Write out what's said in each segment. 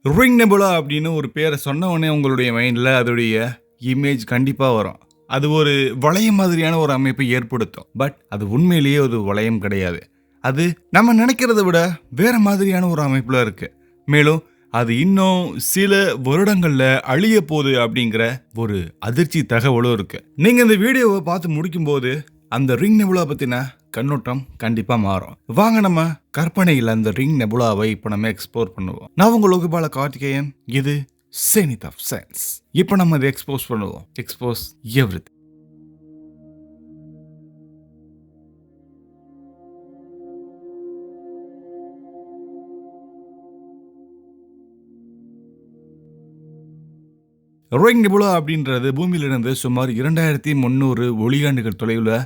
Ring nebula அப்படின்னு ஒரு பேரை சொன்ன உடனே உங்களுடைய மைண்டில் அதோடைய இமேஜ் கண்டிப்பாக வரும். அது ஒரு வளையம் மாதிரியான ஒரு அமைப்பை ஏற்படுத்தும். பட் அது உண்மையிலேயே ஒரு வளையம் கிடையாது. அது நம்ம நினைக்கிறத விட வேற மாதிரியான ஒரு அமைப்புல இருக்கு. மேலும் அது இன்னும் சில வருடங்கள்ல அழிய போகுது அப்படிங்கிற ஒரு அதிர்ச்சி தகவலும் இருக்கு. நீங்க இந்த வீடியோவை பார்த்து முடிக்கும் போது அந்த ரிங் நெபுலா பத்தின கண்ணோட்டம் கண்டிப்பா மாறும். வாங்க நம்ம கற்பனையில் அந்த ரிங் நெபுலாவை இப்ப நம்ம எக்ஸ்ப்ளோர் பண்ணுவோம். நான் உங்க லோகபால கார்த்திகேயன். இது செனித் ஆஃப் சென்ஸ். இப்ப நம்ம இதை எக்ஸ்போஸ் பண்ணுவோம். Expose everything. ரிங் நெபுலா அப்படின்றது பூமியிலிருந்து சுமார் 2300 ஒளியாண்டுகள் தொலைவில்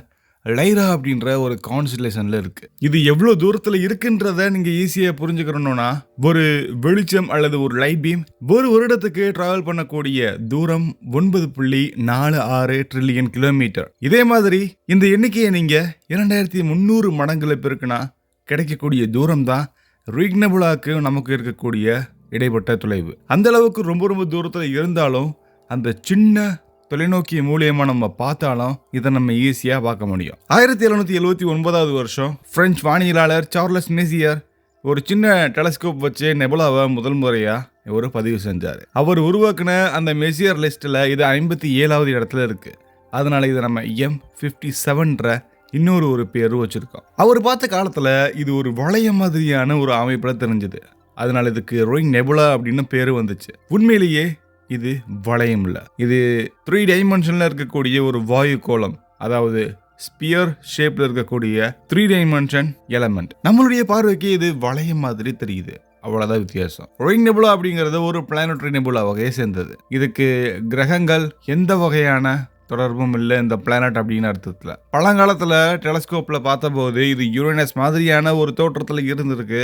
லைரா அப்படின்ற ஒரு கான்ஸ்டலேஷன்ல இருக்கு. இது எவ்வளவு தூரத்துல இருக்குன்றத நீங்க ஈஸியா புரிஞ்சுக்கணும்னா, ஒரு வெளிச்சம் அல்லது ஒரு லைட் பீம் ஒரு வருடத்துக்கு டிராவல் பண்ணக்கூடிய தூரம் 9.46 ட்ரில்லியன் கிலோமீட்டர். இதே மாதிரி இந்த எண்ணிக்கையை நீங்க 2300 மடங்குல பெருக்குனா கிடைக்கக்கூடிய தூரம் தான் ரிங் நெபுலாக்கு நமக்கு இருக்கக்கூடிய இடைப்பட்ட தொலைவு. அந்த அளவுக்கு ரொம்ப ரொம்ப தூரத்துல இருந்தாலும் அந்த சின்ன தொலைநோக்கி மூலியமா நம்ம பார்த்தாலும் இதை நம்ம ஈஸியா பார்க்க முடியும். 1779 வருஷம் பிரெஞ்சு வானியலாளர் சார்லஸ் மேசியர் ஒரு சின்ன டெலஸ்கோப் வச்சு நெபுலாவை முதல் முறையா ஒரு பதிவு செஞ்சாரு. அவர் உருவாக்குன அந்த மெசியர் லிஸ்ட்ல இது 57வது இடத்துல இருக்கு. அதனால இதை நம்ம M57 இன்னொரு ஒரு பேரு வச்சிருக்கோம். அவர் பார்த்த காலத்துல இது ஒரு வளைய மாதிரியான ஒரு அமைப்புல தெரிஞ்சது. அதனால இதுக்கு ரிங் நெபுலா அப்படின்னு பேரு வந்துச்சு. உண்மையிலேயே இது வளையம் இல்ல. இது 3 டைமென்ஷன்ல இருக்கக்கூடிய ஒரு வாயு கோளம், அதாவது ஸ்பியர் ஷேப்ல இருக்கக்கூடிய 3 டைமென்ஷன் எலமெண்ட். நம்மளுடைய பார்வைக்கு இது வளையம் மாதிரி தெரியுது, அவ்வளவுதான் வித்தியாசம். ரிங் நெபுலா அப்படிங்கறது ஒரு பிளானட்டரி நெபுலா வகையை சேர்ந்தது. இதுக்கு கிரகங்கள் எந்த வகையான தொடர்பும் இல்லை இந்த பிளானட் அப்படின்னு அர்த்தத்துல. பழங்காலத்துல டெலஸ்கோப்ல பார்த்த போது இது யுரேனஸ் மாதிரியான ஒரு தோற்றத்துல இருந்திருக்கு.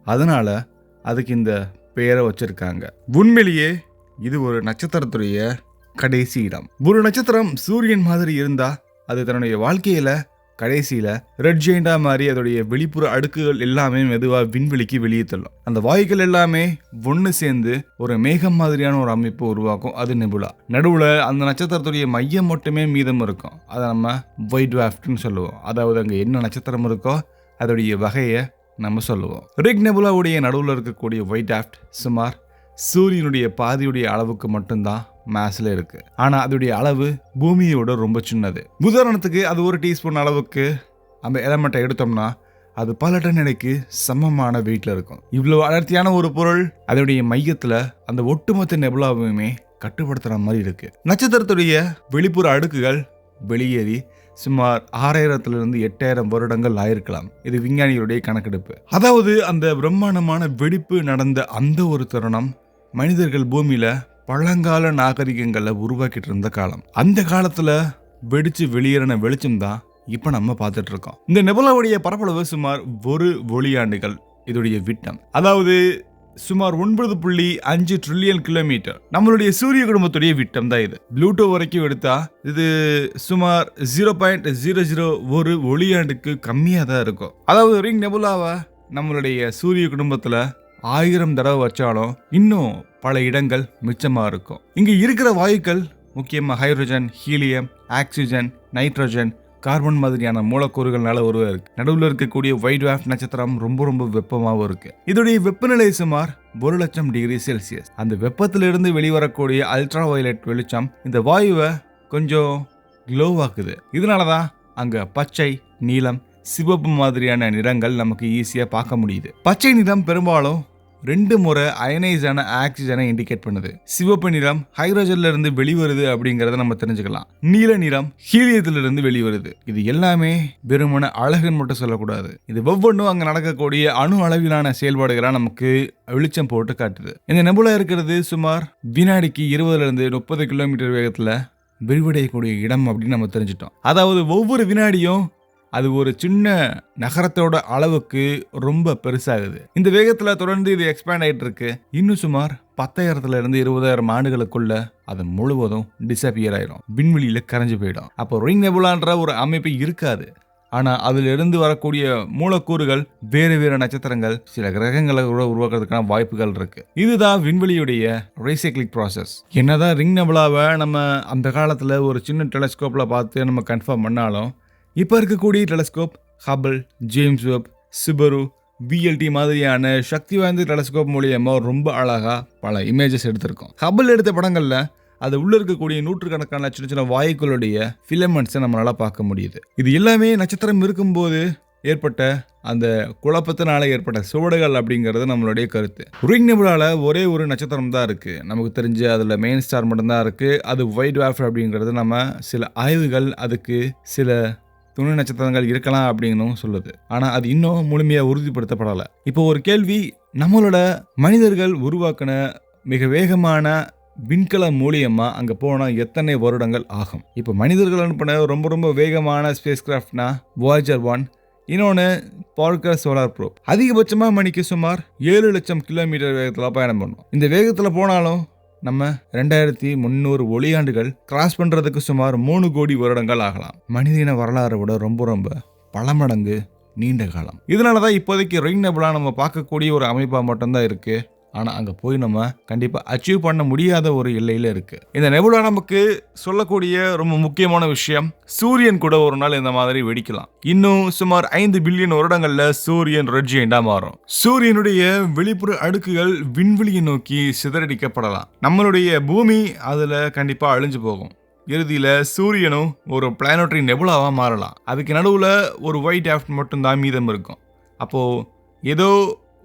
அதனால அதுக்கு இந்த பெயரை வச்சிருக்காங்க. உண்மையிலேயே இது ஒரு நட்சத்திரத்துடைய கடைசி இடம். ஒரு நட்சத்திரம் சூரியன் மாதிரி இருந்தா அது தன்னுடைய வாழ்க்கையில கடைசியில ரெட் ஜெயிண்டா மாதிரி அதோடைய வெளிப்புற அடுக்குகள் எல்லாமே மெதுவா விண்வெளிக்கு வெளியே தள்ளும். அந்த வாயுக்கள் எல்லாமே ஒன்று சேர்ந்து ஒரு மேகம் மாதிரியான ஒரு அமைப்பு உருவாக்கும். அது நெபுலா. நடுவுல அந்த நட்சத்திரத்துடைய மையம் மட்டுமே மீதம் இருக்கும். அதை நம்ம ஒயிட் ட்வார்ஃப்னு சொல்லுவோம். அதாவது அங்க என்ன நட்சத்திரம் இருக்கோ அதோடைய வகையை நம்ம சொல்லுவோம். ரிங் நெபுலாவுடைய நடுவில் இருக்கக்கூடிய ஒயிட் ட்வார்ஃப் சுமார் சூரியனுடைய பாதியுடைய அளவுக்கு மட்டும்தான் மாஸ்ல இருக்கு. ஆனா அதோடைய அளவு பூமியோட ரொம்ப சின்னது. உதாரணத்துக்கு அது ஒரு டீஸ்பூன் அளவுக்கு அந்த எலமெண்ட்டை எடுத்தோம்னா அது பல டன் எடைக்கு சமமான வெயிட்ல இருக்கும். இவ்வளவு அடர்த்தியான ஒரு பொருள் அதோடைய மையத்துல அந்த ஒட்டுமொத்த நெபுலாவையுமே கட்டுப்படுத்துற மாதிரி இருக்கு. நட்சத்திரத்துடைய வெளிப்புற அடுக்குகள் வெளியேறி சுமார் 6000 8,000 வருடங்கள் ஆயிருக்கலாம். இது விஞ்ஞானிகளுடைய கணக்கெடுப்பு. அதாவது அந்த பிரம்மாண்டமான வெடிப்பு நடந்த அந்த ஒரு தருணம் மனிதர்கள் பூமியில பழங்கால நாகரிகங்களை உருவாக்கிட்டு இருந்த காலம். அந்த காலத்துல வெடிச்சு வெளியேறின வெளிச்சம் தான் இப்ப நம்ம பார்த்துட்டு இருக்கோம். இந்த நெபுலாவுடைய பரப்பளவு சுமார் 1 ஒளியாண்டுகள். இதோடைய விட்டம் அதாவது சுமார் 9.5 ட்ரில்லியன் கிலோமீட்டர். நம்மளுடைய சூரிய குடும்பத்துடைய விட்டம் தான் இது. ப்ளூட்டோ வரைக்கும் எடுத்தா இது சுமார் 0.001 ஒளியாண்டுக்கு கம்மியா தான் இருக்கும். அதாவது ரிங் நெபுலாவை நம்மளுடைய சூரிய குடும்பத்துல 1000 தடவை வச்சாலும் இன்னும் பல இடங்கள் மிச்சமா இருக்கும். இங்க இருக்கிற வாயுக்கள் முக்கியமா hydrogen, helium, oxygen, nitrogen, carbon மாதிரியான மூலக்கூறுகள்னால உருவாயிருக்கு. நடுவில் இருக்கக்கூடிய ஒயிட் ட்வார்ஃப் நட்சத்திரம் ரொம்ப ரொம்ப வெப்பமாகவும் இருக்கு. இதோடைய வெப்பநிலை சுமார் 1,00,000 டிகிரி செல்சியஸ். அந்த வெப்பத்திலிருந்து வெளிவரக்கூடிய அல்ட்ரா வயலட் வெளிச்சம் இந்த வாயுவை கொஞ்சம் க்ளோவாக்குது. இதனாலதான் அங்க பச்சை, நீலம், சிவப்பு மாதிரியான நிறங்கள் நமக்கு ஈஸியா பார்க்க முடியுது. பச்சை நிறம் பெரும்பாலும் 2 முறை அயனைஸான ஆக்சிஜனை இண்டிகேட் பண்ணுது. சிவப்பு நிறம் ஹைட்ரஜன்ல இருந்து வெளிவருது அப்படிங்கறத நம்ம தெரிஞ்சுக்கலாம். நீல நிறம் ஹீலியத்திலிருந்து வெளிவருது. இது எல்லாமே வெறுமன அழகுன்னு மட்டும் சொல்லக்கூடாது. இது ஒவ்வொன்றும் அங்க நடக்கக்கூடிய அணு அளவிலான செயல்பாடுகளா நமக்கு வெளிச்சம் போட்டு காட்டுது. இந்த நெபுலா இருக்கிறது சுமார் வினாடிக்கு 20-30 கிலோமீட்டர் வேகத்துல விரிவடையக்கூடிய இடம் அப்படின்னு நம்ம தெரிஞ்சிட்டோம். அதாவது ஒவ்வொரு வினாடியும் அது ஒரு சின்ன நகரத்தோட அளவுக்கு ரொம்ப பெருசாகுது. இந்த வேகத்துல தொடர்ந்து இது எக்ஸ்பேண்ட் ஆயிட்டு இருக்கு. இன்னும் சுமார் 10,000 20,000 ஆண்டுகளுக்குள்ள அது முழுவதும் டிஸப்பியர் ஆயிடும், விண்வெளியில கரைஞ்சு போயிடும். அப்போ ரிங் நெபுலான்ற ஒரு அமைப்பு இருக்காது. ஆனா அதுல இருந்து வரக்கூடிய மூலக்கூறுகள் வேறு வேறு நட்சத்திரங்கள் சில கிரகங்களை கூட உருவாக்குறதுக்கான வாய்ப்புகள் இருக்கு. இதுதான் விண்வெளியுடைய ரீசைக்ளிங் ப்ராசஸ். என்னதான் ரிங் நெபுலாவை நம்ம அந்த காலத்துல ஒரு சின்ன டெலஸ்கோப்ல பார்த்து நம்ம கன்ஃபார்ம் பண்ணாலும் இப்ப இருக்கக்கூடிய telescope Hubble, James Webb, Subaru, VLT மாதிரியான சக்தி வாய்ந்த டெலஸ்கோப் மூலியமா ரொம்ப அழகா பல இமேஜஸ் எடுத்திருக்கோம். ஹபிள் எடுத்த படங்கள்ல அது உள்ள இருக்கக்கூடிய நூற்றுக்கணக்கான சின்ன சின்ன வாயுக்களுடைய ஃபிலமெண்ட்ஸை நம்மளால பார்க்க முடியுது. இது எல்லாமே நட்சத்திரம் இருக்கும்போது ஏற்பட்ட அந்த குழப்பத்தினால ஏற்பட்ட சுவடுகள் அப்படிங்கிறது நம்மளுடைய கருத்து. ரிங் நெபுலால ஒரே ஒரு நட்சத்திரம் தான் இருக்கு. நமக்கு தெரிஞ்ச அதுல மெயின் ஸ்டார் மட்டும்தான் இருக்கு. அது ஒயிட் ட்வார்ஃப் அப்படிங்கிறது நம்ம சில ஆய்வுகள் அதுக்கு சில துணை நட்சத்திரங்கள் இருக்கலாம் அப்படின்னு சொல்லுது. ஆனா அது இன்னும் முழுமையா உறுதிப்படுத்தப்படலை. இப்போ ஒரு கேள்வி, நம்மளோட மனிதர்கள் உருவாக்கின மிக வேகமான விண்கலம் மூலியமா அங்க போனா எத்தனை வருடங்கள் ஆகும்? இப்போ மனிதர்கள் அனுப்பின ரொம்ப ரொம்ப வேகமான ஸ்பேஸ் கிராஃப்ட்னா Voyager 1, இன்னொன்று பார்க்கர் சோலார் ப்ரோப். அதிகபட்சமா மணிக்கு சுமார் 7 லட்சம் கிலோமீட்டர் வேகத்தில் பயணம் பண்ணும். இந்த வேகத்தில் போனாலும் நம்ம 2300 ஒளியாண்டுகள் கிராஸ் பண்றதுக்கு சுமார் 3 கோடி வருடங்கள் ஆகலாம். மனிதன வரலாறை விட ரொம்ப ரொம்ப பல மடங்கு நீண்ட காலம். இதனாலதான் இப்போதைக்கு ரிங் நெபுலா நம்ம பார்க்கக்கூடிய ஒரு அமைப்பா மட்டும்தான் இருக்கு. ஆனா அங்க போய் நம்ம கண்டிப்பா அச்சீவ் பண்ண முடியாத ஒரு எல்லையில இருக்கு. இந்த நெபுலா நமக்கு சொல்லக்கூடிய ரொம்ப முக்கியமான விஷயம், சூரியன் கூட ஒரு நாள் இந்த மாதிரி வெடிக்கலாம். இன்னும் சுமார் 5 பில்லியன் வருடங்கள்ல சூரியன் ரெட் ஜெயண்டா மாறும். சூரியனுடைய வெளிப்புற அடுக்குகள் விண்வெளியை நோக்கி சிதறடிக்கப்படலாம். நம்மளுடைய பூமி அதுல கண்டிப்பா அழிஞ்சு போகும். இறுதியில சூரியனும் ஒரு பிளானட்டரி நெபுலாவா மாறலாம். அதுக்கு நடுவுல ஒரு ஒயிட் ட்வார்ஃப் மட்டும் தான் மீதம் இருக்கும். அப்போ ஏதோ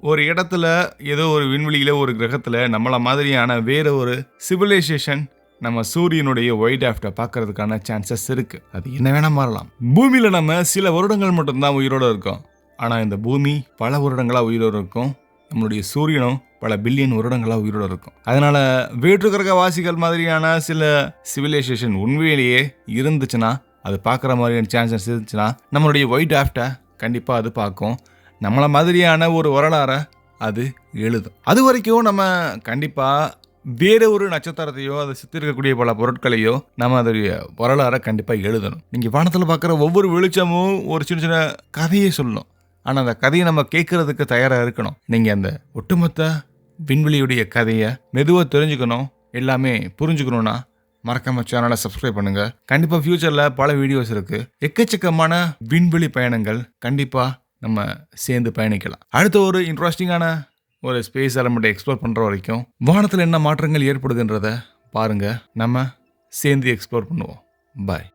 ஒரு இடத்துல, ஏதோ ஒரு விண்வெளியில, ஒரு கிரகத்துல நம்மள மாதிரியான வேற ஒரு சிவிலைசேஷன் நம்ம சூரியனுடைய ஒயிட் ட்வார்ஃப்ட பார்க்கறதுக்கான சான்சஸ் இருக்கு. அது என்ன வேணா மாறலாம். பூமியில நம்ம சில வருடங்கள் மட்டும்தான் உயிரோட இருக்கோம். ஆனா இந்த பூமி பல வருடங்களா உயிரோட இருக்கும். நம்மளுடைய சூரியனும் பல பில்லியன் வருடங்களா உயிரோட இருக்கும். அதனால வேற்று கிரக வாசிகள் மாதிரியான சில சிவிலைசேஷன் உண்மையிலேயே இருந்துச்சுன்னா, அது பார்க்குற மாதிரியான சான்சஸ் இருந்துச்சுன்னா, நம்மளுடைய ஒயிட் ட்வார்ஃப்ட கண்டிப்பா அது பார்க்கும். நம்மள மாதிரியான ஒரு வரலாறை அது எழுதும். அது வரைக்கும் நம்ம கண்டிப்பா வேற ஒரு நட்சத்திரத்தையோ அதை சுற்றி இருக்கக்கூடிய பல பொருட்களையோ நம்ம அதோடைய வரலாறை கண்டிப்பா எழுதணும். நீங்க வானத்தில் பார்க்குற ஒவ்வொரு வெளிச்சமும் ஒரு சின்ன சின்ன கதையை சொல்லணும். ஆனா அந்த கதையை நம்ம கேட்கறதுக்கு தயாரா இருக்கணும். நீங்க அந்த ஒட்டுமொத்த விண்வெளியுடைய கதையை மெதுவா தெரிஞ்சுக்கணும், எல்லாமே புரிஞ்சுக்கணும்னா மறக்காம சேனலை சப்ஸ்கிரைப் பண்ணுங்க. கண்டிப்பா ஃபியூச்சர்ல பல வீடியோஸ் இருக்கு. எக்கச்சக்கமான விண்வெளி பயணங்கள் கண்டிப்பா நம்ம சேர்ந்து பயணிக்கலாம். அடுத்த ஒரு இன்ட்ரெஸ்டிங்கான ஒரு ஸ்பேஸ் எலமெண்ட்டை எக்ஸ்ப்ளோர் பண்ற வரைக்கும் வானத்தில் என்ன மாற்றங்கள் ஏற்படுதுன்றத பாருங்க. நம்ம சேர்ந்து எக்ஸ்ப்ளோர் பண்ணுவோம். பாய்.